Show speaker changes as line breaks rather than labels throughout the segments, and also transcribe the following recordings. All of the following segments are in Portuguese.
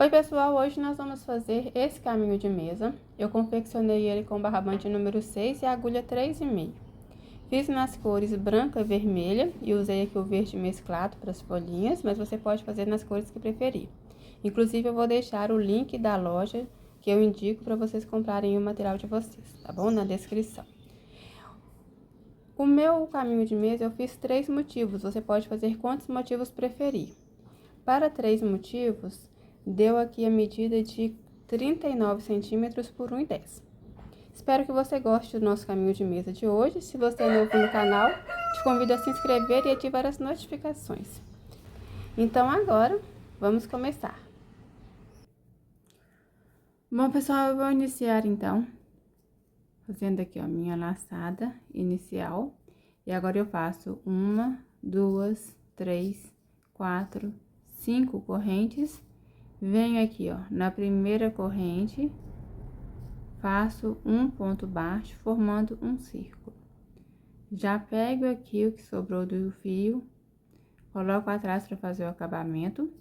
Oi pessoal, hoje nós vamos fazer esse caminho de mesa. Eu confeccionei ele com barbante número 6 e agulha 3,5. Fiz nas cores branca e vermelha e usei aqui o verde mesclado para as folhinhas, mas você pode fazer nas cores que preferir. Inclusive eu vou deixar o link da loja que eu indico para vocês comprarem o material de vocês, tá bom? Na descrição. O meu caminho de mesa eu fiz 3 motivos, você pode fazer quantos motivos preferir. Para 3 motivos, deu aqui a medida de 39 centímetros por 1,10. Espero que você goste do nosso caminho de mesa de hoje. Se você é novo no canal, te convido a se inscrever e ativar as notificações. Então agora, vamos começar. Bom pessoal, eu vou iniciar então, fazendo aqui a minha laçada inicial. E agora eu faço 1, 2, 3, 4, 5 correntes. Venho aqui, ó, na primeira corrente, faço um ponto baixo, formando um círculo. Já pego aqui o que sobrou do fio, coloco atrás para fazer o acabamento.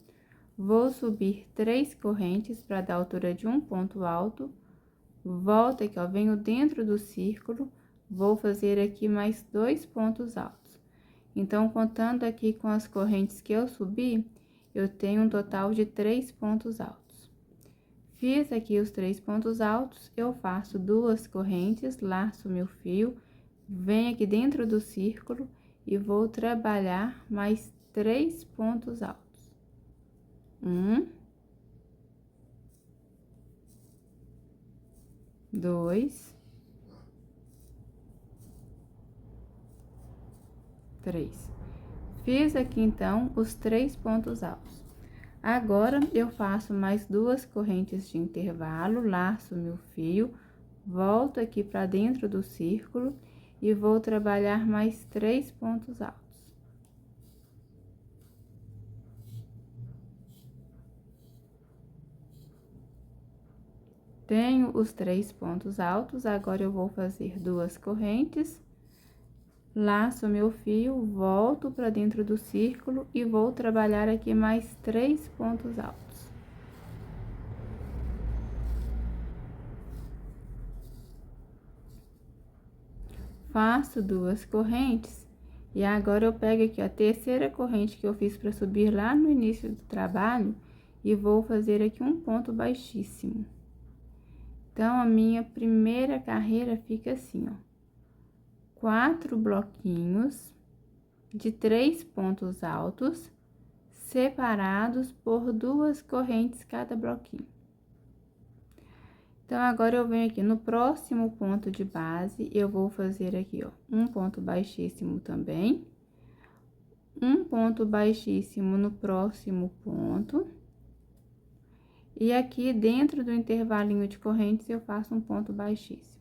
Vou subir 3 correntes para dar altura de um ponto alto. Volto aqui, ó, venho dentro do círculo, vou fazer aqui mais 2 pontos altos. Então, contando aqui com as correntes que eu subi, eu tenho um total de 3 pontos altos. Fiz aqui os 3 pontos altos, eu faço 2 correntes, laço meu fio, venho aqui dentro do círculo e vou trabalhar mais 3 pontos altos. 1, 2, 3. Fiz aqui, então, os 3 pontos altos. Agora, eu faço mais 2 correntes de intervalo, laço meu fio, volto aqui para dentro do círculo e vou trabalhar mais 3 pontos altos. Tenho os 3 pontos altos, agora eu vou fazer 2 correntes. Laço meu fio, volto para dentro do círculo e vou trabalhar aqui mais 3 pontos altos. Faço 2 correntes e agora eu pego aqui a terceira corrente que eu fiz para subir lá no início do trabalho e vou fazer aqui um ponto baixíssimo. Então, a minha primeira carreira fica assim, ó. 4 bloquinhos de 3 pontos altos, separados por 2 correntes cada bloquinho. Então, agora eu venho aqui no próximo ponto de base, eu vou fazer aqui, ó, um ponto baixíssimo também, um ponto baixíssimo no próximo ponto, e aqui dentro do intervalinho de correntes eu faço um ponto baixíssimo.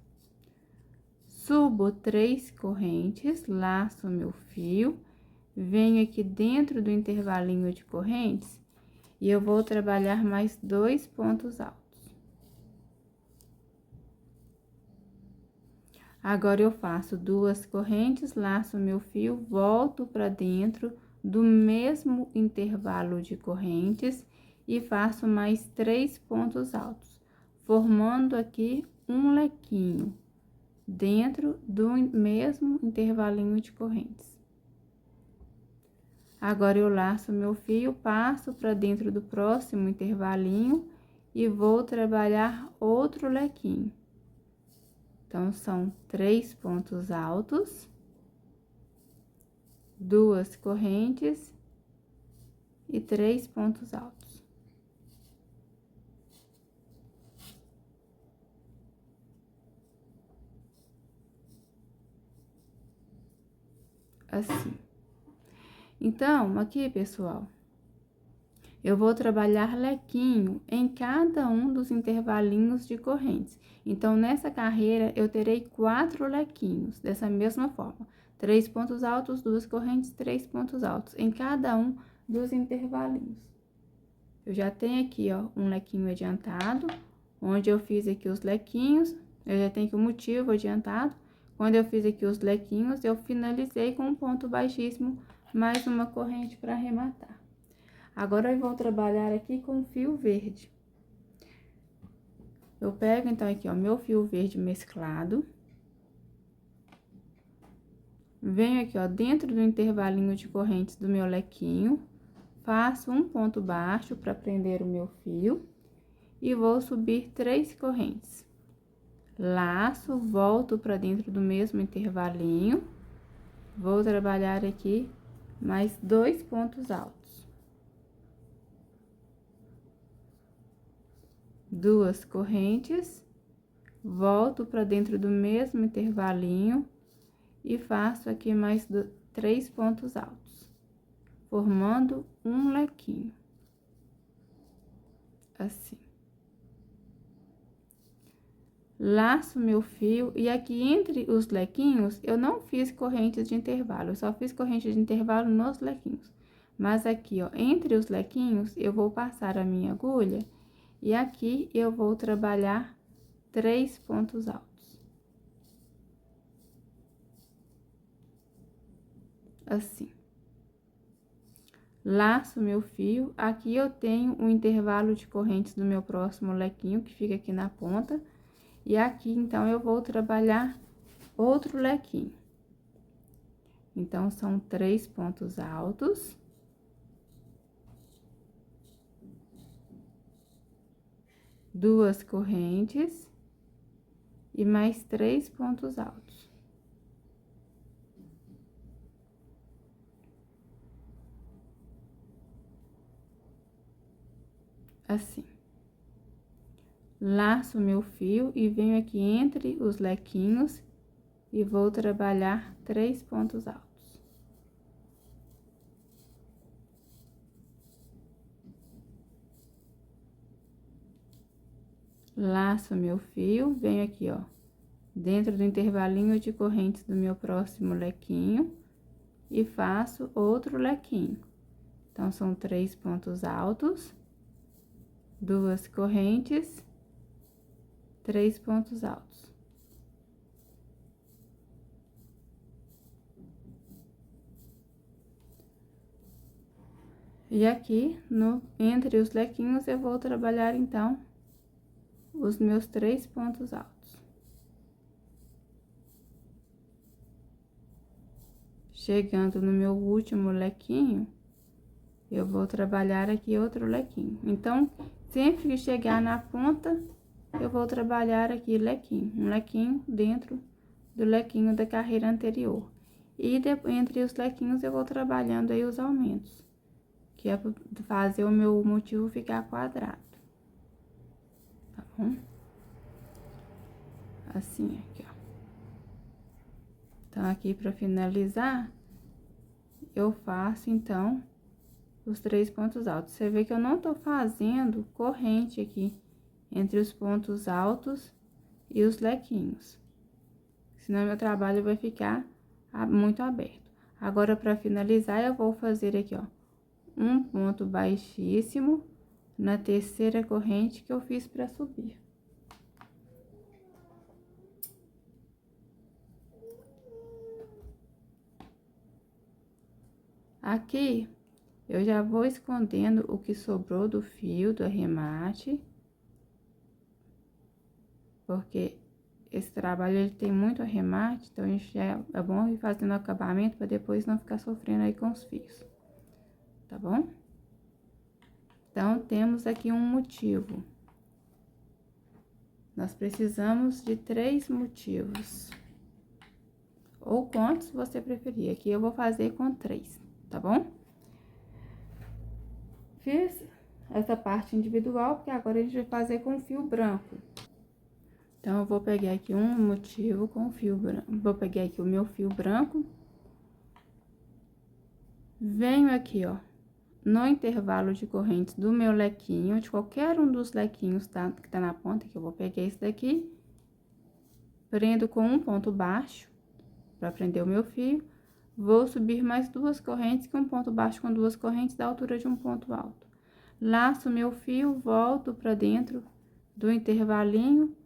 Subo 3 correntes, laço meu fio, venho aqui dentro do intervalinho de correntes e eu vou trabalhar mais 2 pontos altos. Agora, eu faço 2 correntes, laço meu fio, volto para dentro do mesmo intervalo de correntes e faço mais 3 pontos altos, formando aqui um lequinho dentro do mesmo intervalinho de correntes. Agora, eu laço meu fio, passo para dentro do próximo intervalinho e vou trabalhar outro lequinho. Então, são 3 pontos altos, 2 correntes e 3 pontos altos. Assim. Então, aqui, pessoal, eu vou trabalhar lequinho em cada um dos intervalinhos de correntes. Então, nessa carreira, eu terei 4 lequinhos, dessa mesma forma. 3 pontos altos, 2 correntes, 3 pontos altos, em cada um dos intervalinhos. Eu já tenho aqui, ó, um lequinho adiantado, onde eu fiz aqui os lequinhos, eu já tenho aqui o motivo adiantado. Quando eu fiz aqui os lequinhos, eu finalizei com um ponto baixíssimo, mais uma corrente para arrematar. Agora eu vou trabalhar aqui com fio verde. Eu pego, então, aqui, ó, meu fio verde mesclado. Venho aqui, ó, dentro do intervalinho de correntes do meu lequinho, faço um ponto baixo para prender o meu fio e vou subir 3 correntes. Laço, volto para dentro do mesmo intervalinho, vou trabalhar aqui mais 2 pontos altos. 2 correntes, volto para dentro do mesmo intervalinho e faço aqui mais 3 pontos altos, formando um lequinho. Assim. Laço meu fio e aqui entre os lequinhos eu não fiz correntes de intervalo, eu só fiz corrente de intervalo nos lequinhos. Mas aqui, ó, entre os lequinhos eu vou passar a minha agulha e aqui eu vou trabalhar 3 pontos altos. Assim. Laço meu fio, aqui eu tenho um intervalo de correntes do meu próximo lequinho, que fica aqui na ponta, e aqui, então, eu vou trabalhar outro lequinho. Então, são 3 pontos altos. Duas correntes e mais 3 pontos altos. Assim. Laço meu fio e venho aqui entre os lequinhos e vou trabalhar 3 pontos altos. Laço meu fio, venho aqui, ó, dentro do intervalinho de correntes do meu próximo lequinho e faço outro lequinho. Então, são 3 pontos altos, 2 correntes, 3 pontos altos. E aqui, entre os lequinhos, eu vou trabalhar, então, os meus 3 pontos altos. Chegando no meu último lequinho, eu vou trabalhar aqui outro lequinho. Então, sempre que chegar na ponta, eu vou trabalhar aqui lequinho, um lequinho dentro do lequinho da carreira anterior. E entre os lequinhos eu vou trabalhando aí os aumentos, que é para fazer o meu motivo ficar quadrado. Tá bom? Assim, aqui, ó. Então, aqui para finalizar, eu faço, então, os 3 pontos altos. Você vê que eu não tô fazendo corrente aqui entre os pontos altos e os lequinhos. Senão, meu trabalho vai ficar muito aberto. Agora, para finalizar, eu vou fazer aqui, ó, um ponto baixíssimo na terceira corrente que eu fiz para subir. Aqui, eu já vou escondendo o que sobrou do fio do arremate, porque esse trabalho ele tem muito arremate, então a gente já é bom ir fazendo o acabamento para depois não ficar sofrendo aí com os fios, tá bom? Então, temos aqui um motivo. Nós precisamos de 3 motivos, ou quantos você preferir. Aqui eu vou fazer com 3, tá bom? Fiz essa parte individual, porque agora a gente vai fazer com fio branco. Então, eu vou pegar aqui um motivo com fio branco. Vou pegar aqui o meu fio branco. Venho aqui, ó, no intervalo de correntes do meu lequinho, de qualquer um dos lequinhos que tá na ponta, que eu vou pegar esse daqui. Prendo com um ponto baixo, para prender o meu fio. Vou subir mais 2 correntes, que um ponto baixo com 2 correntes dá a altura de um ponto alto. Laço meu fio, volto para dentro do intervalinho,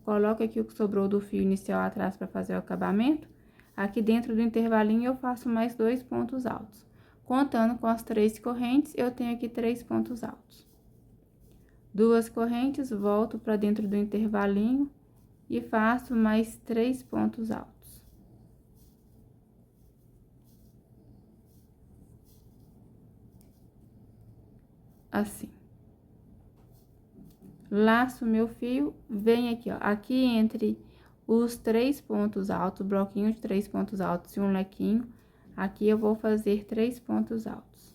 coloco aqui o que sobrou do fio inicial atrás para fazer o acabamento. Aqui dentro do intervalinho eu faço mais 2 pontos altos. Contando com as 3 correntes, eu tenho aqui 3 pontos altos. 2 correntes, volto para dentro do intervalinho e faço mais 3 pontos altos. Assim. Laço meu fio, vem aqui, ó, aqui entre os 3 pontos altos, bloquinho de 3 pontos altos e um lequinho, aqui eu vou fazer 3 pontos altos.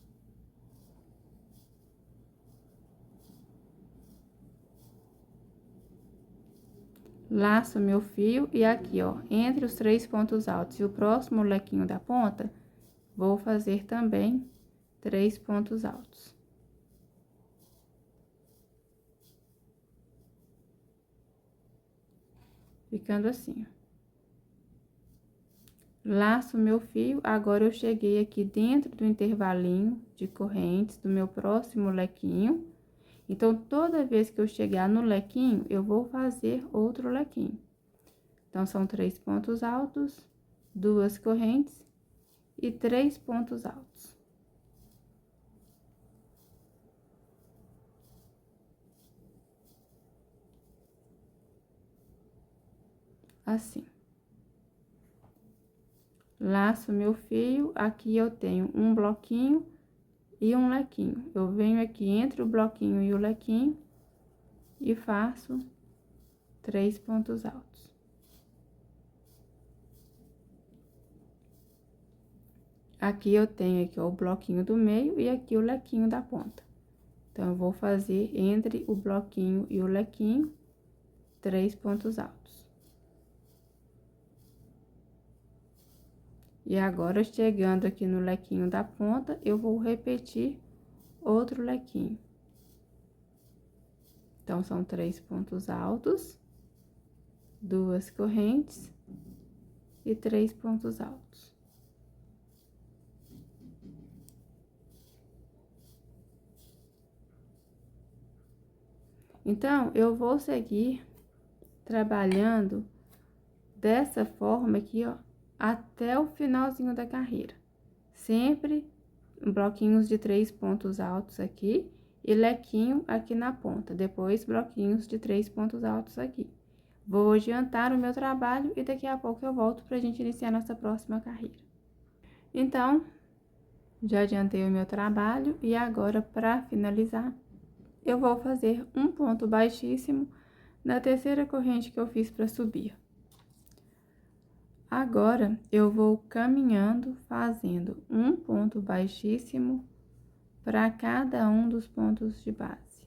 Laço meu fio e aqui, ó, entre os 3 pontos altos e o próximo lequinho da ponta, vou fazer também 3 pontos altos. Ficando assim, ó. Laço meu fio, agora eu cheguei aqui dentro do intervalinho de correntes do meu próximo lequinho. Então, toda vez que eu chegar no lequinho, eu vou fazer outro lequinho. Então, são 3 pontos altos, 2 correntes e 3 pontos altos. Assim. Laço meu fio, aqui eu tenho um bloquinho e um lequinho. Eu venho aqui entre o bloquinho e o lequinho e faço 3 pontos altos. Aqui eu tenho aqui, ó, o bloquinho do meio e aqui o lequinho da ponta. Então, eu vou fazer entre o bloquinho e o lequinho 3 pontos altos. E agora, chegando aqui no lequinho da ponta, eu vou repetir outro lequinho. Então, são 3 pontos altos, 2 correntes e 3 pontos altos. Então, eu vou seguir trabalhando dessa forma aqui, ó, até o finalzinho da carreira. Sempre bloquinhos de 3 pontos altos aqui e lequinho aqui na ponta. Depois, bloquinhos de 3 pontos altos aqui. Vou adiantar o meu trabalho e daqui a pouco eu volto pra gente iniciar nossa próxima carreira. Então, já adiantei o meu trabalho e agora, para finalizar, eu vou fazer um ponto baixíssimo na terceira corrente que eu fiz para subir. Agora, eu vou caminhando, fazendo um ponto baixíssimo para cada um dos pontos de base.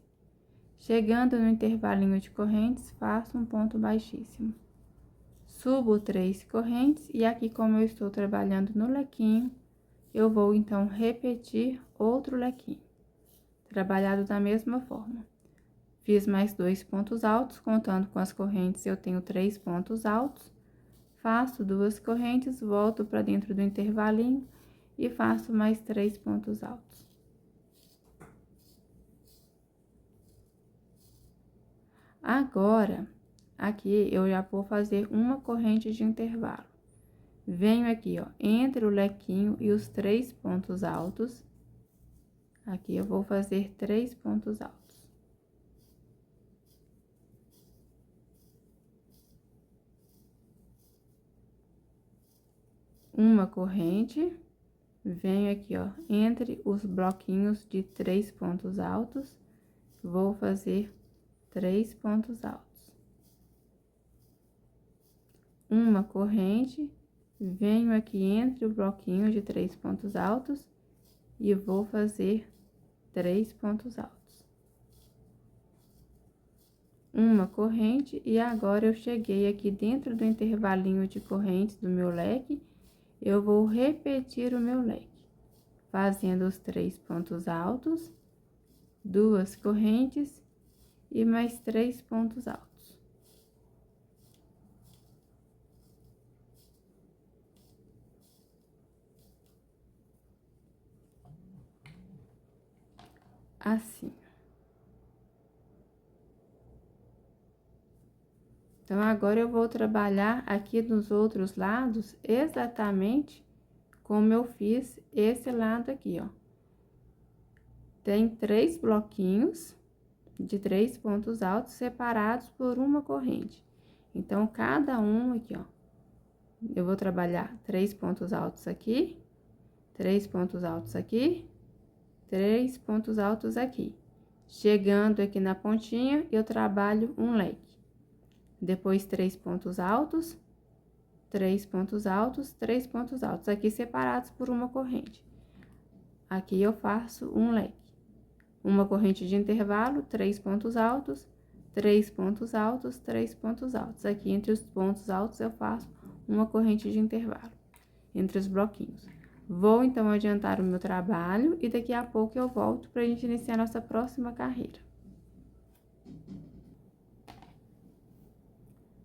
Chegando no intervalinho de correntes, faço um ponto baixíssimo. Subo 3 correntes e aqui, como eu estou trabalhando no lequinho, eu vou, então, repetir outro lequinho, trabalhado da mesma forma. Fiz mais 2 pontos altos, contando com as correntes, eu tenho 3 pontos altos. Faço 2 correntes, volto para dentro do intervalinho e faço mais 3 pontos altos. Agora, aqui eu já vou fazer uma corrente de intervalo. Venho aqui, ó, entre o lequinho e os 3 pontos altos. Aqui eu vou fazer 3 pontos altos. Uma corrente, venho aqui, ó, entre os bloquinhos de 3 pontos altos, vou fazer 3 pontos altos. Uma corrente, venho aqui entre o bloquinho de 3 pontos altos e vou fazer 3 pontos altos. Uma corrente, e agora eu cheguei aqui dentro do intervalinho de correntes do meu leque, eu vou repetir o meu leque, fazendo os 3 pontos altos, 2 correntes e mais 3 pontos altos. Assim. Então, agora eu vou trabalhar aqui nos outros lados exatamente como eu fiz esse lado aqui, ó. Tem 3 bloquinhos de 3 pontos altos separados por uma corrente. Então, cada um aqui, ó, eu vou trabalhar 3 pontos altos aqui, 3 pontos altos aqui, 3 pontos altos aqui. Chegando aqui na pontinha, eu trabalho um leque. Depois, 3 pontos altos, 3 pontos altos, 3 pontos altos, aqui separados por uma corrente. Aqui eu faço um leque. Uma corrente de intervalo, 3 pontos altos, 3 pontos altos, 3 pontos altos. Aqui entre os pontos altos eu faço uma corrente de intervalo entre os bloquinhos. Vou então adiantar o meu trabalho e daqui a pouco eu volto para a gente iniciar nossa próxima carreira.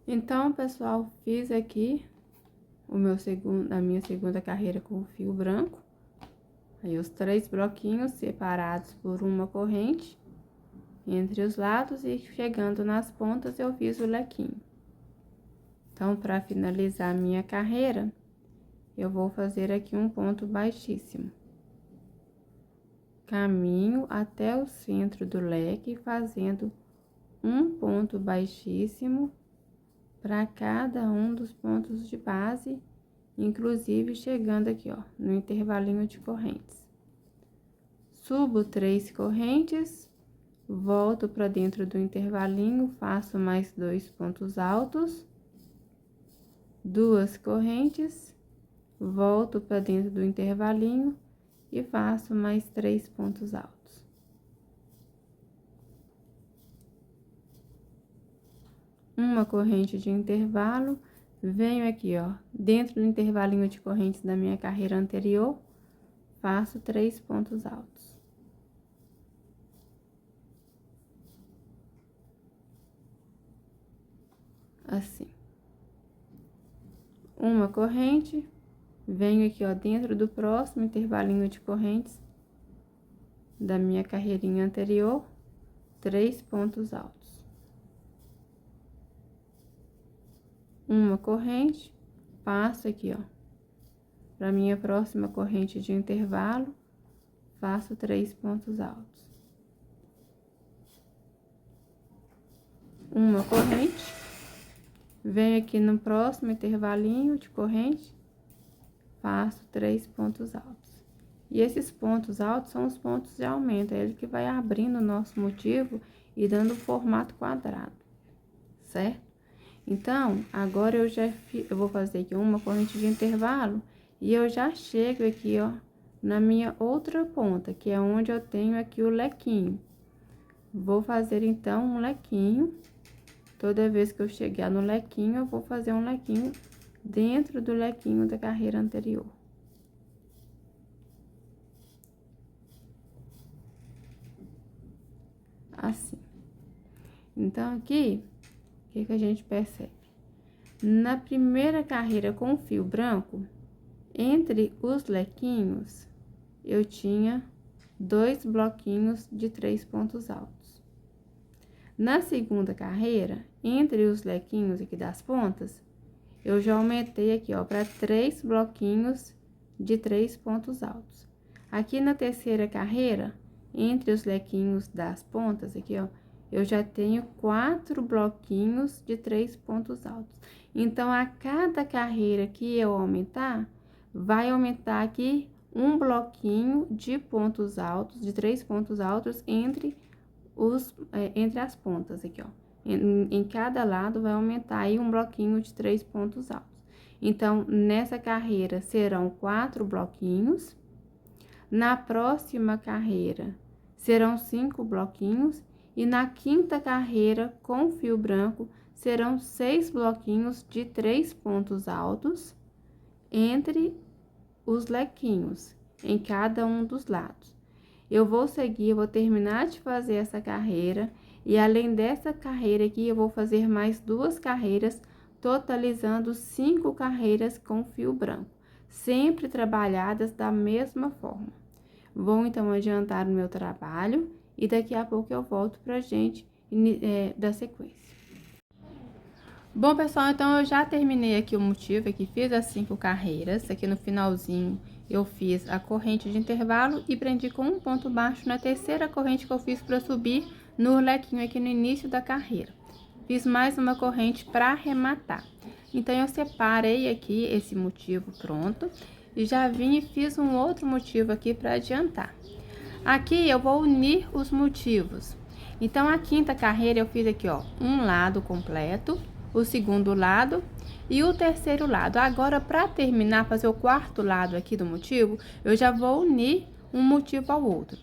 Então, pessoal, fiz aqui a minha segunda carreira com o fio branco. Aí, os 3 bloquinhos separados por uma corrente entre os lados e chegando nas pontas eu fiz o lequinho. Então, para finalizar a minha carreira, eu vou fazer aqui um ponto baixíssimo. Caminho até o centro do leque, fazendo um ponto baixíssimo para cada um dos pontos de base, inclusive chegando aqui, ó, no intervalinho de correntes. Subo 3 correntes, volto para dentro do intervalinho, faço mais 2 pontos altos, 2 correntes, volto para dentro do intervalinho e faço mais 3 pontos altos. Uma corrente de intervalo, venho aqui, ó, dentro do intervalinho de correntes da minha carreira anterior, faço 3 pontos altos. Assim. Uma corrente, venho aqui, ó, dentro do próximo intervalinho de correntes da minha carreirinha anterior, 3 pontos altos. Uma corrente, passo aqui, ó, para minha próxima corrente de intervalo, faço 3 pontos altos. Uma corrente, venho aqui no próximo intervalinho de corrente, faço 3 pontos altos. E esses pontos altos são os pontos de aumento, é ele que vai abrindo o nosso motivo e dando o formato quadrado, certo? Então, agora eu vou fazer aqui uma corrente de intervalo e eu já chego aqui, ó, na minha outra ponta, que é onde eu tenho aqui o lequinho. Vou fazer, então, um lequinho. Toda vez que eu chegar no lequinho, eu vou fazer um lequinho dentro do lequinho da carreira anterior. Assim. Então, aqui, o que que a gente percebe? Na primeira carreira com fio branco, entre os lequinhos, eu tinha 2 bloquinhos de 3 pontos altos. Na segunda carreira, entre os lequinhos aqui das pontas, eu já aumentei aqui, ó, para 3 bloquinhos de 3 pontos altos. Aqui na terceira carreira, entre os lequinhos das pontas, aqui, ó, eu já tenho 4 bloquinhos de 3 pontos altos. Então, a cada carreira que eu aumentar, vai aumentar aqui um bloquinho de pontos altos, de 3 pontos altos entre as pontas aqui, ó. Em cada lado vai aumentar aí um bloquinho de 3 pontos altos. Então, nessa carreira serão 4 bloquinhos. Na próxima carreira serão 5 bloquinhos. E na quinta carreira com fio branco serão 6 bloquinhos de 3 pontos altos entre os lequinhos, em cada um dos lados. Eu vou seguir, eu vou terminar de fazer essa carreira, e além dessa carreira aqui, eu vou fazer mais 2 carreiras, totalizando 5 carreiras com fio branco, sempre trabalhadas da mesma forma. Vou, então, adiantar o meu trabalho, e daqui a pouco eu volto pra gente dar sequência. Bom, pessoal, então eu já terminei aqui o motivo, aqui fiz as 5 carreiras, aqui no finalzinho eu fiz a corrente de intervalo e prendi com um ponto baixo na terceira corrente que eu fiz para subir no lequinho aqui no início da carreira. Fiz mais uma corrente para arrematar. Então, eu separei aqui esse motivo pronto e já vim e fiz um outro motivo aqui para adiantar. Aqui eu vou unir os motivos. Então, a quinta carreira eu fiz aqui, ó, um lado completo, o segundo lado e o terceiro lado. Agora, para terminar, fazer o quarto lado aqui do motivo, eu já vou unir um motivo ao outro.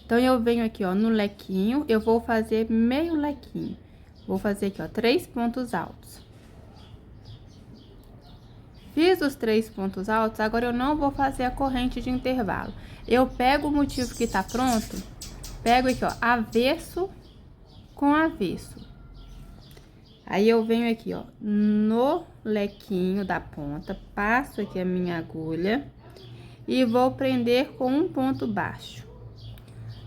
Então, eu venho aqui, ó, no lequinho, eu vou fazer meio lequinho. Vou fazer aqui, ó, 3 pontos altos. Fiz os 3 pontos altos, agora eu não vou fazer a corrente de intervalo. Eu pego o motivo que tá pronto, pego aqui, ó, avesso com avesso. Aí, eu venho aqui, ó, no lequinho da ponta, passo aqui a minha agulha e vou prender com um ponto baixo.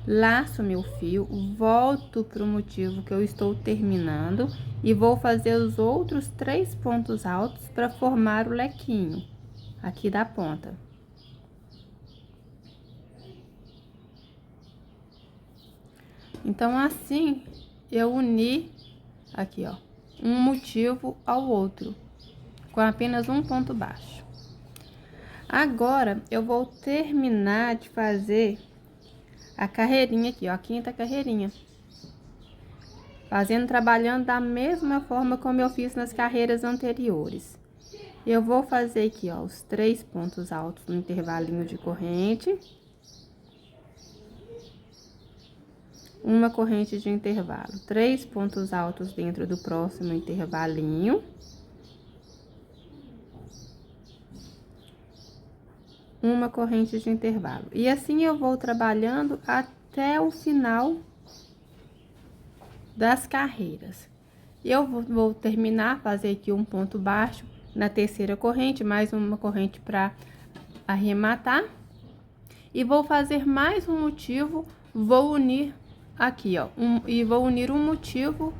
Laço meu fio, volto pro motivo que eu estou terminando e vou fazer os outros 3 pontos altos para formar o lequinho aqui da ponta. Então, assim, eu uni aqui, ó, um motivo ao outro, com apenas um ponto baixo. Agora, eu vou terminar de fazer a carreirinha aqui, ó, a quinta carreirinha. Trabalhando da mesma forma como eu fiz nas carreiras anteriores. Eu vou fazer aqui, ó, os 3 pontos altos no intervalinho de corrente. Uma corrente de intervalo, 3 pontos altos dentro do próximo intervalinho. Uma corrente de intervalo. E assim eu vou trabalhando até o final das carreiras. Eu vou terminar, fazer aqui um ponto baixo na terceira corrente, mais uma corrente para arrematar. E vou fazer mais um motivo, vou unir aqui, ó, e vou unir um motivo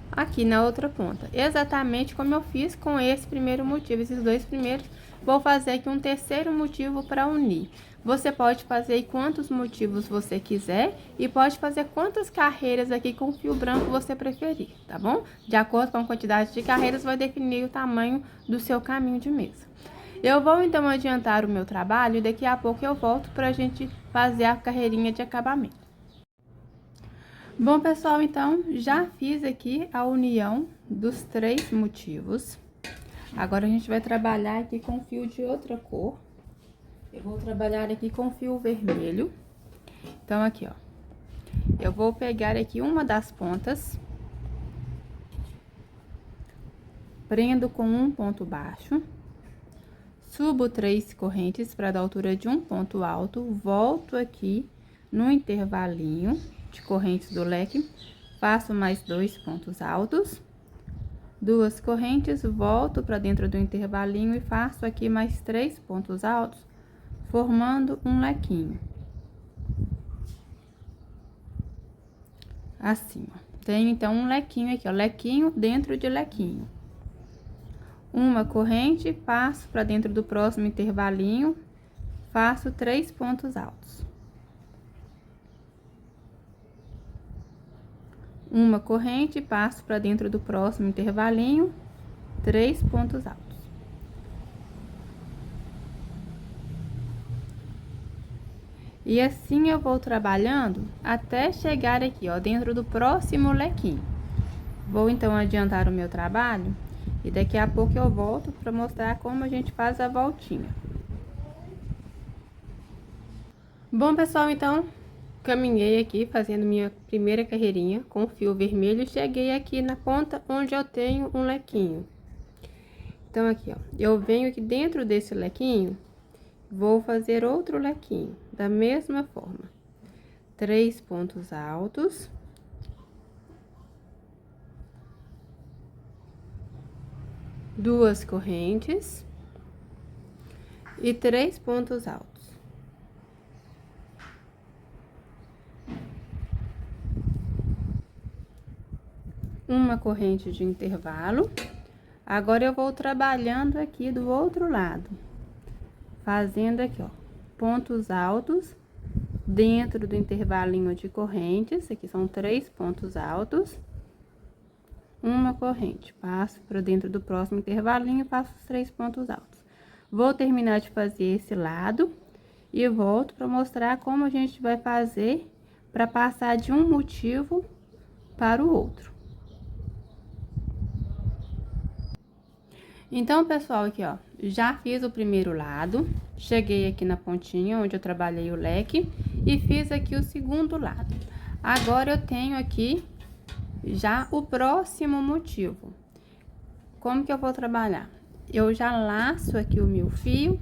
aqui na outra ponta. Exatamente como eu fiz com esse primeiro motivo, esses 2 primeiros. Vou fazer aqui um terceiro motivo para unir. Você pode fazer quantos motivos você quiser e pode fazer quantas carreiras aqui com fio branco você preferir, tá bom? De acordo com a quantidade de carreiras, vai definir o tamanho do seu caminho de mesa. Eu vou, então, adiantar o meu trabalho e daqui a pouco eu volto pra gente fazer a carreirinha de acabamento. Bom, pessoal, então, já fiz aqui a união dos 3 motivos. Agora, a gente vai trabalhar aqui com fio de outra cor. Eu vou trabalhar aqui com fio vermelho. Então, aqui, ó. Eu vou pegar aqui uma das pontas. Prendo com um ponto baixo. Subo 3 correntes para dar altura de um ponto alto. Volto aqui no intervalinho de correntes do leque. Faço mais 2 pontos altos. 2 correntes, volto para dentro do intervalinho e faço aqui mais 3 pontos altos, formando um lequinho. Assim, ó. Tenho, então, um lequinho aqui, ó, lequinho dentro de lequinho. Uma corrente, passo para dentro do próximo intervalinho, faço 3 pontos altos. Uma corrente, passo para dentro do próximo intervalinho, 3 pontos altos. E assim eu vou trabalhando até chegar aqui, ó, dentro do próximo lequinho. Vou, então, adiantar o meu trabalho e daqui a pouco eu volto para mostrar como a gente faz a voltinha. Bom, pessoal, então, caminhei aqui fazendo minha primeira carreirinha com fio vermelho e cheguei aqui na ponta onde eu tenho um lequinho. Então, aqui, ó, eu venho aqui dentro desse lequinho, vou fazer outro lequinho, da mesma forma. 3 pontos altos. Duas correntes. E 3 pontos altos. uma corrente de intervalo. Agora eu vou trabalhando aqui do outro lado, fazendo aqui, ó, pontos altos dentro do intervalinho de correntes. Aqui são 3 pontos altos, uma corrente, passo para dentro do próximo intervalinho, faço os 3 pontos altos. Vou terminar de fazer esse lado e volto para mostrar como a gente vai fazer para passar de um motivo para o outro. Então, pessoal, aqui, ó, já fiz o primeiro lado, cheguei aqui na pontinha onde eu trabalhei o leque e fiz aqui o segundo lado. Agora, eu tenho aqui já o próximo motivo. Como que eu vou trabalhar? Eu já laço aqui o meu fio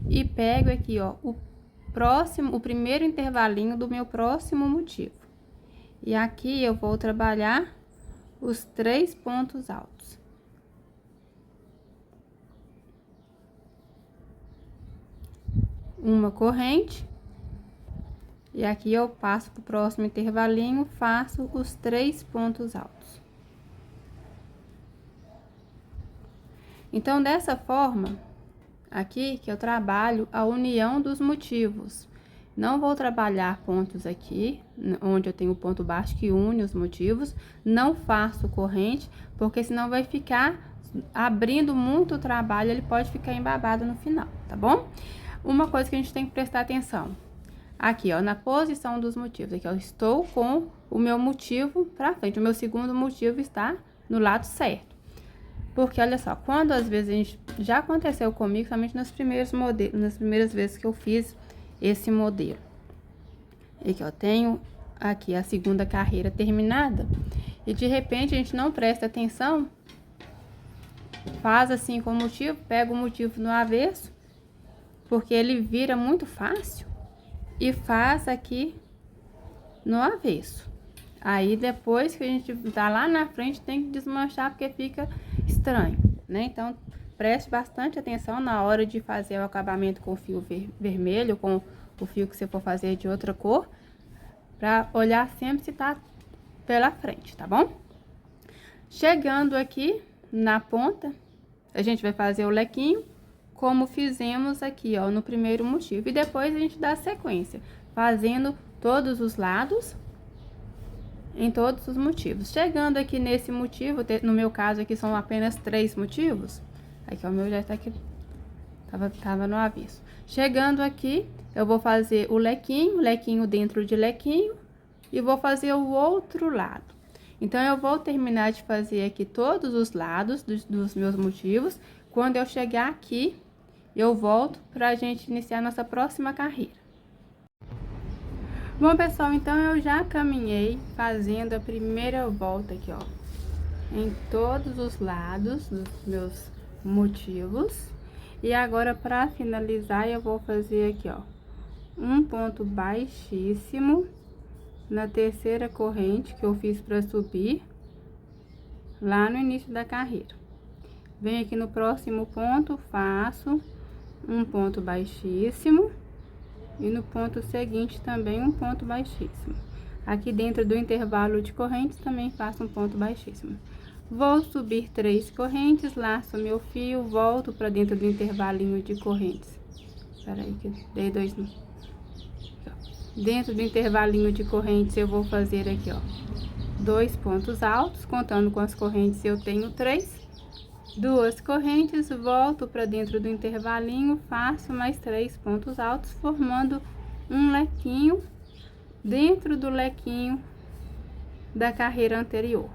e pego aqui, ó, o primeiro intervalinho do meu próximo motivo. E aqui eu vou trabalhar os 3 pontos altos. Uma corrente, e aqui eu passo pro próximo intervalinho, faço os 3 pontos altos. Então, dessa forma, aqui que eu trabalho a união dos motivos. Não vou trabalhar pontos aqui, onde eu tenho o ponto baixo que une os motivos, não faço corrente, porque senão vai ficar abrindo muito o trabalho, ele pode ficar embabado no final, tá bom? Uma coisa que a gente tem que prestar atenção, aqui, ó, na posição dos motivos, aqui, ó, eu estou com o meu motivo pra frente, o meu segundo motivo está no lado certo. Porque, olha só, quando às vezes a gente, já aconteceu comigo, somente nos primeiros modelos, nas primeiras vezes que eu fiz esse modelo. E que eu tenho aqui a segunda carreira terminada, e de repente a gente não presta atenção, faz assim com o motivo, pega o motivo no avesso, porque ele vira muito fácil, e faz aqui no avesso. Aí depois que a gente tá lá na frente, tem que desmanchar porque fica estranho, né? Então, preste bastante atenção na hora de fazer o acabamento com o fio vermelho, com o fio que você for fazer de outra cor, pra olhar sempre se tá pela frente, tá bom? Chegando aqui na ponta, a gente vai fazer o lequinho, como fizemos aqui, ó, no primeiro motivo. E depois a gente dá sequência, fazendo todos os lados, em todos os motivos. Chegando aqui nesse motivo, no meu caso aqui são apenas 3 motivos. Aqui, ó, o meu já tá aqui, tava no avesso. Chegando aqui, eu vou fazer o lequinho dentro de lequinho, e vou fazer o outro lado. Então, eu vou terminar de fazer aqui todos os lados dos meus motivos. Quando eu chegar aqui, eu volto pra gente iniciar nossa próxima carreira. Bom, pessoal, então eu já caminhei fazendo a primeira volta aqui, ó, em todos os lados dos meus motivos. E agora, pra finalizar, eu vou fazer aqui, ó, um ponto baixíssimo na terceira corrente que eu fiz pra subir lá no início da carreira. Venho aqui no próximo ponto, faço um ponto baixíssimo, e no ponto seguinte também um ponto baixíssimo. Aqui dentro do intervalo de correntes também faço um ponto baixíssimo. Vou subir 3 correntes, laço meu fio, volto para dentro do intervalinho de correntes. Espera aí que dei 2. Dentro do intervalinho de correntes eu vou fazer aqui, ó, 2 pontos altos, contando com as correntes eu tenho 3. 2 correntes, volto para dentro do intervalinho, faço mais 3 pontos altos, formando um lequinho dentro do lequinho da carreira anterior.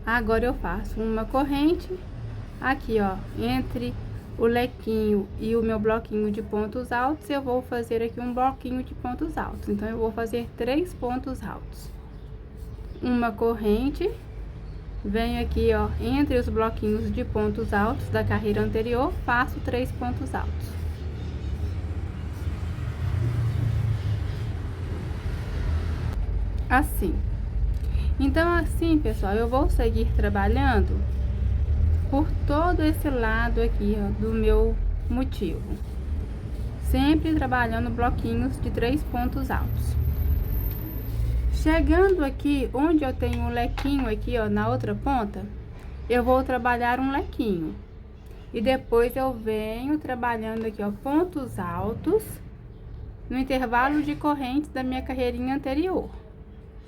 Agora eu faço uma corrente aqui, ó, entre o lequinho e o meu bloquinho de pontos altos, eu vou fazer aqui um bloquinho de pontos altos. Então, eu vou fazer 3 pontos altos. Uma corrente, venho aqui, ó, entre os bloquinhos de pontos altos da carreira anterior, faço 3 pontos altos. Assim. Então, assim, pessoal, eu vou seguir trabalhando por todo esse lado aqui, ó, do meu motivo. Sempre trabalhando bloquinhos de 3 pontos altos. Chegando aqui, onde eu tenho um lequinho aqui, ó, na outra ponta, eu vou trabalhar um lequinho. E depois eu venho trabalhando aqui, ó, pontos altos no intervalo de correntes da minha carreirinha anterior,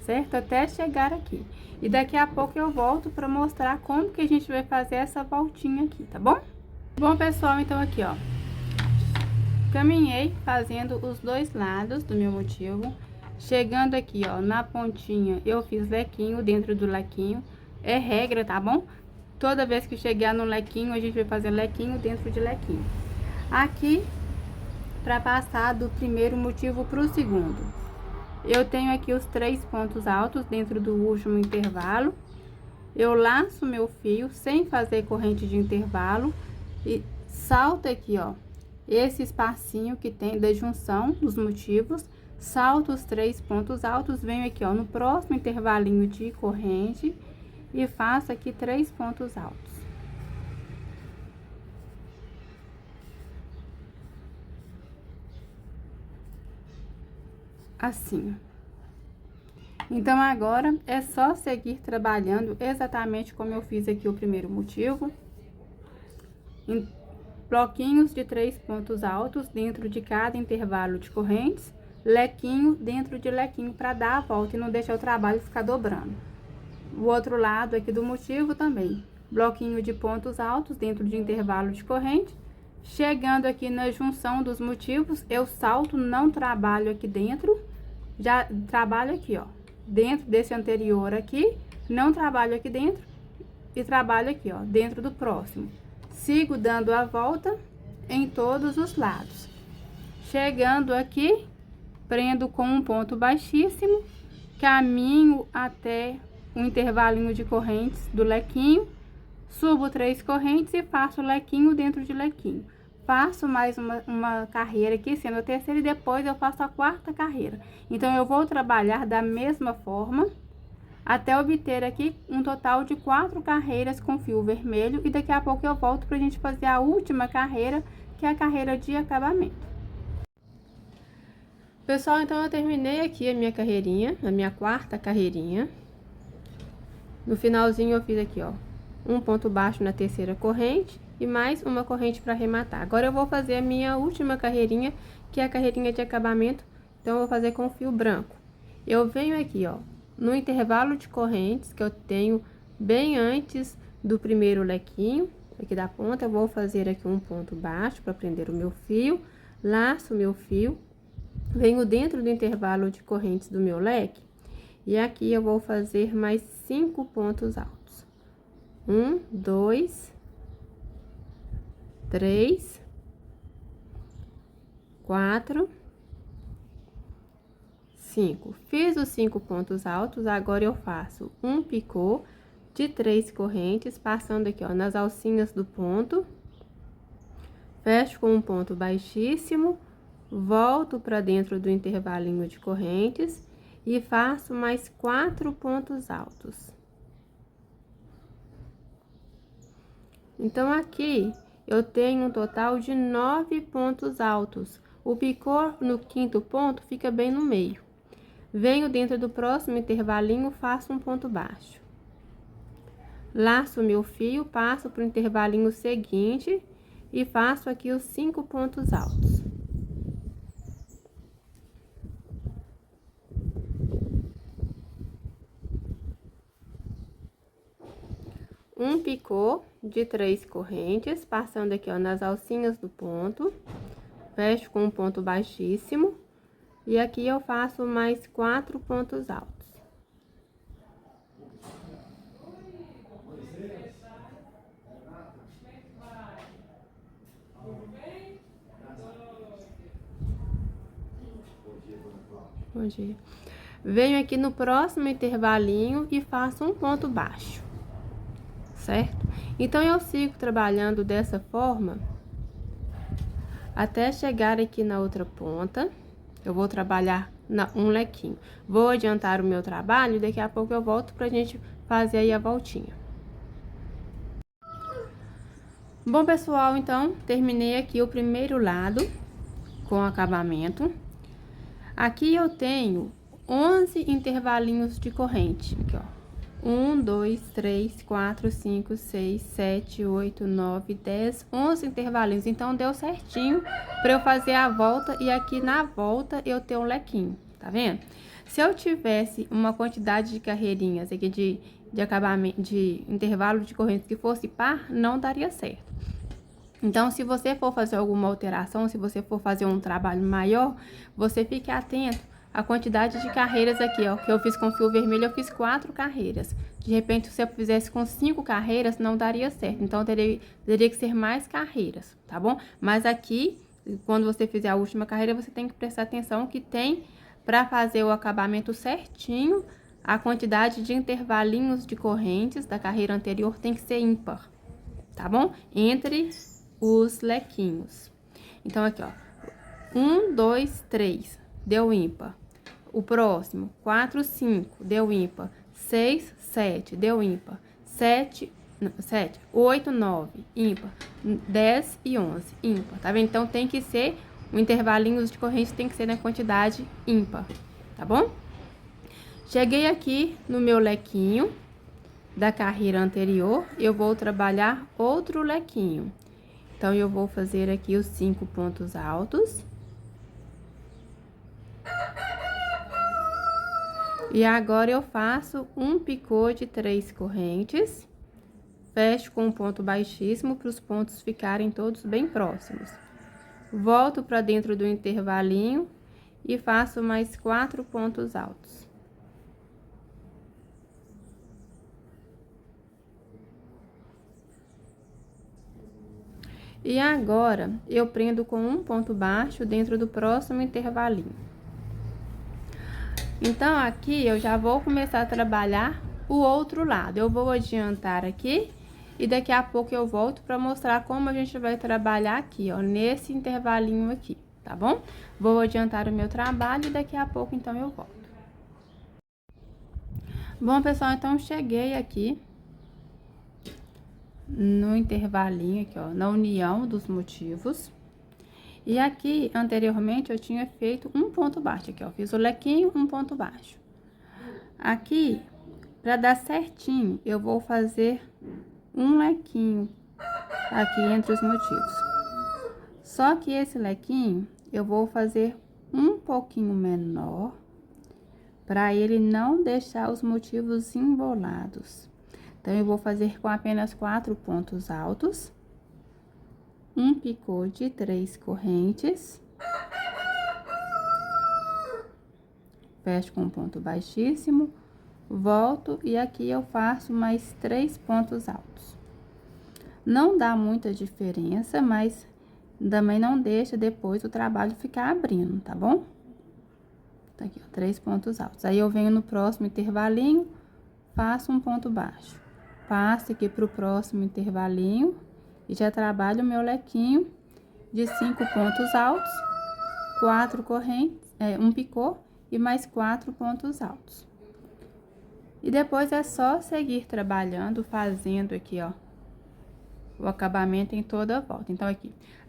certo? Até chegar aqui. E daqui a pouco eu volto para mostrar como que a gente vai fazer essa voltinha aqui, tá bom? Bom, pessoal, então aqui, ó, caminhei fazendo os dois lados do meu motivo. Chegando aqui, ó, na pontinha, eu fiz lequinho dentro do lequinho. É regra, tá bom? Toda vez que chegar no lequinho, a gente vai fazer lequinho dentro de lequinho. Aqui, para passar do primeiro motivo pro segundo, eu tenho aqui os 3 pontos altos dentro do último intervalo. Eu laço meu fio sem fazer corrente de intervalo e salto aqui, ó, esse espacinho que tem da junção dos motivos, salto os 3 pontos altos, venho aqui, ó, no próximo intervalinho de corrente e faço aqui 3 pontos altos. Assim. Então, agora é só seguir trabalhando exatamente como eu fiz aqui o primeiro motivo. Em bloquinhos de 3 pontos altos dentro de cada intervalo de correntes, lequinho dentro de lequinho para dar a volta e não deixar o trabalho ficar dobrando. O outro lado aqui do motivo também, bloquinho de pontos altos dentro de intervalo de corrente. Chegando aqui na junção dos motivos, eu salto, não trabalho aqui dentro, já trabalho aqui, ó, dentro desse anterior aqui, não trabalho aqui dentro e trabalho aqui, ó, dentro do próximo. Sigo dando a volta em todos os lados. Chegando aqui, prendo com um ponto baixíssimo, caminho até o intervalinho de correntes do lequinho, subo 3 correntes e faço lequinho dentro de lequinho. Faço mais uma carreira aqui, sendo a terceira, e depois eu faço a 4ª carreira. Então, eu vou trabalhar da mesma forma, até obter aqui um total de 4 carreiras com fio vermelho, e daqui a pouco eu volto pra gente fazer a última carreira, que é a carreira de acabamento. Pessoal, então eu terminei aqui a minha carreirinha, a minha 4ª carreirinha. No finalzinho eu fiz aqui, ó, um ponto baixo na terceira corrente e mais uma corrente para arrematar. Agora eu vou fazer a minha última carreirinha, que é a carreirinha de acabamento. Então eu vou fazer com fio branco. Eu venho aqui, ó, no intervalo de correntes que eu tenho bem antes do primeiro lequinho, aqui da ponta, eu vou fazer aqui um ponto baixo para prender o meu fio, laço o meu fio, venho dentro do intervalo de correntes do meu leque, e aqui eu vou fazer mais 5 pontos altos. 1, 2, 3, 4, 5. Fiz os 5 pontos altos, agora eu faço um picô de 3 correntes, passando aqui, ó, nas alcinhas do ponto, fecho com um ponto baixíssimo, volto para dentro do intervalinho de correntes e faço mais 4 pontos altos. Então, aqui eu tenho um total de 9 pontos altos. O picô no 5º ponto fica bem no meio. Venho dentro do próximo intervalinho, faço um ponto baixo. Laço meu fio, passo para o intervalinho seguinte e faço aqui os 5 pontos altos. Um picô de 3 correntes, passando aqui, ó, nas alcinhas do ponto, fecho com um ponto baixíssimo, e aqui eu faço mais 4 pontos altos. Bom dia. Venho aqui no próximo intervalinho e faço um ponto baixo, certo? Então, eu sigo trabalhando dessa forma até chegar aqui na outra ponta. Eu vou trabalhar um lequinho. Vou adiantar o meu trabalho e daqui a pouco eu volto pra gente fazer aí a voltinha. Bom, pessoal, então, terminei aqui o primeiro lado com acabamento. Aqui eu tenho 11 intervalinhos de corrente, aqui, ó. 1, 2, 3, 4, 5, 6, 7, 8, 9, 10, 11 intervalinhos. Então, deu certinho para eu fazer a volta e aqui na volta eu ter um lequinho, tá vendo? Se eu tivesse uma quantidade de carreirinhas aqui de acabamento, de intervalo de corrente que fosse par, não daria certo. Então, se você for fazer alguma alteração, se você for fazer um trabalho maior, você fique atento a quantidade de carreiras aqui, ó, que eu fiz com fio vermelho, eu fiz 4 carreiras. De repente, se eu fizesse com 5 carreiras, não daria certo. Então, teria que ser mais carreiras, tá bom? Mas aqui, quando você fizer a última carreira, você tem que prestar atenção que tem, para fazer o acabamento certinho, a quantidade de intervalinhos de correntes da carreira anterior tem que ser ímpar, tá bom? Entre os lequinhos. Então, aqui, ó, 1, 2, 3, deu ímpar. O próximo, 4, 5, deu ímpar. 6, 7, deu ímpar. 7, 8, 9, ímpar. 10 e 11, ímpar. Tá vendo? Então, tem que ser, o intervalinho de corrente tem que ser na quantidade ímpar, tá bom? Cheguei aqui no meu lequinho da carreira anterior, eu vou trabalhar outro lequinho. Então, eu vou fazer aqui os 5 pontos altos. E agora, eu faço um picô de 3 correntes, fecho com um ponto baixíssimo para os pontos ficarem todos bem próximos. Volto para dentro do intervalinho e faço mais 4 pontos altos. E agora, eu prendo com um ponto baixo dentro do próximo intervalinho. Então, aqui eu já vou começar a trabalhar o outro lado. Eu vou adiantar aqui e daqui a pouco eu volto para mostrar como a gente vai trabalhar aqui, ó, nesse intervalinho aqui, tá bom? Vou adiantar o meu trabalho e daqui a pouco, então, eu volto. Bom, pessoal, então, cheguei aqui no intervalinho aqui, ó, na união dos motivos. E aqui, anteriormente, eu tinha feito um ponto baixo, aqui, ó, fiz o lequinho, um ponto baixo. Aqui, para dar certinho, eu vou fazer um lequinho aqui entre os motivos. Só que esse lequinho, eu vou fazer um pouquinho menor, para ele não deixar os motivos embolados. Então, eu vou fazer com apenas 4 pontos altos. Um picô de 3 correntes, fecho com um ponto baixíssimo, volto e aqui eu faço mais 3 pontos altos. Não dá muita diferença, mas também não deixa depois o trabalho ficar abrindo, tá bom? Tá aqui, ó, 3 pontos altos. Aí eu venho no próximo intervalinho, faço um ponto baixo, passo aqui pro próximo intervalinho. E já trabalho o meu lequinho de 5 pontos altos, 4 correntes, um picô e mais 4 pontos altos. E depois é só seguir trabalhando, fazendo aqui, ó, o acabamento em toda a volta. Então,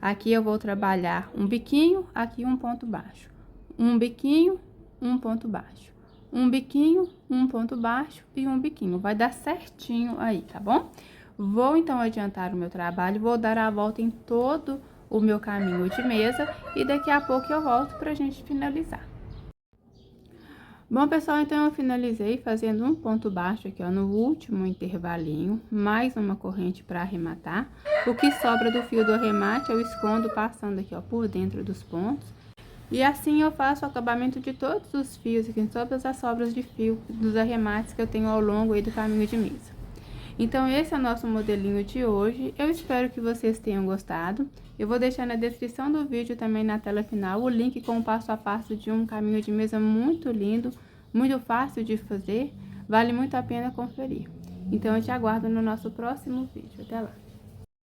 aqui eu vou trabalhar um biquinho, aqui um ponto baixo. Um biquinho, um ponto baixo. Um biquinho, um ponto baixo e um biquinho. Vai dar certinho aí, tá bom? Vou, então, adiantar o meu trabalho, vou dar a volta em todo o meu caminho de mesa e daqui a pouco eu volto pra gente finalizar. Bom, pessoal, então, eu finalizei fazendo um ponto baixo aqui, ó, no último intervalinho, mais uma corrente para arrematar. O que sobra do fio do arremate eu escondo passando aqui, ó, por dentro dos pontos. E assim eu faço o acabamento de todos os fios aqui, todas as sobras de fio dos arremates que eu tenho ao longo aí do caminho de mesa. Então, esse é o nosso modelinho de hoje. Eu espero que vocês tenham gostado. Eu vou deixar na descrição do vídeo, também na tela final, o link com o passo a passo de um caminho de mesa muito lindo, muito fácil de fazer. Vale muito a pena conferir. Então, eu te aguardo no nosso próximo vídeo. Até lá!